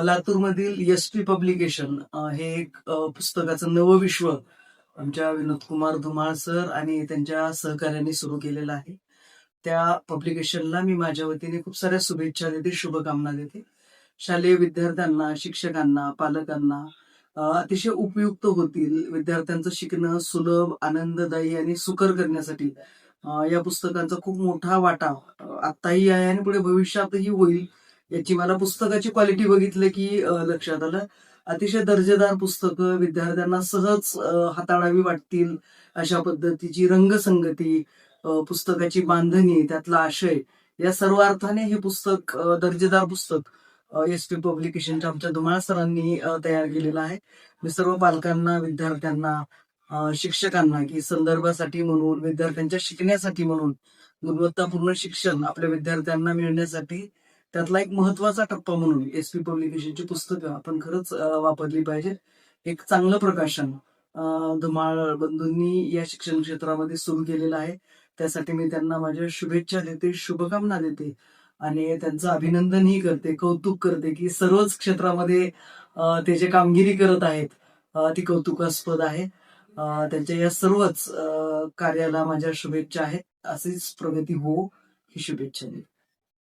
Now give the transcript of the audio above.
लातूरमधील SP. Publication हे एक पुस्तकाचं नवं विश्व आमच्या विनोद कुमार धुमाळ सर आणि त्यांच्या सहकार्याने सुरू केलेलं आहे. त्या पब्लिकेशनला मी माझ्या वतीने खूप साऱ्या शुभेच्छा देते, शुभकामना देते. शालेय विद्यार्थ्यांना, शिक्षकांना, पालकांना अतिशय उपयुक्त होतील. विद्यार्थ्यांचं शिकणं सुलभ, आनंददायी आणि सुकर करण्यासाठी या पुस्तकांचा खूप मोठा वाटा आत्ताही आहे आणि पुढे भविष्यातही होईल. याची मला पुस्तकाची क्वालिटी बघितलं की लक्षात आलं. अतिशय दर्जेदार पुस्तकं विद्यार्थ्यांना सहज हाताळावी वाटतील अशा पद्धतीची रंगसंगती, पुस्तकाची बांधणी, त्यातला आशय या सर्व अर्थाने हे पुस्तक दर्जेदार पुस्तक एस.पी. पब्लिकेशनच्या आमच्या धुमाळ सरांनी तयार केलेलं आहे. मी सर्व पालकांना, विद्यार्थ्यांना, शिक्षकांना की संदर्भासाठी म्हणून, विद्यार्थ्यांच्या शिकण्यासाठी म्हणून, गुणवत्तापूर्ण शिक्षण आपल्या विद्यार्थ्यांना मिळण्यासाठी त्यातला एक महत्वाचा टप्पा म्हणून एस.पी. पब्लिकेशनची पुस्तकं आपण खरंच वापरली पाहिजे. एक चांगलं प्रकाशन धुमाळ बंधूंनी या शिक्षण क्षेत्रामध्ये सुरू केलेलं आहे. त्यासाठी मी त्यांना माझ्या शुभेच्छा देते, शुभकामना देते आणि त्यांचं अभिनंदनही करते, कौतुक करते की सर्वच क्षेत्रामध्ये ते जे कामगिरी करत आहेत ती कौतुकास्पद आहे. त्यांच्या या सर्वच कार्याला माझ्या शुभेच्छा आहेत. अशीच प्रगती हो ही शुभेच्छा देते.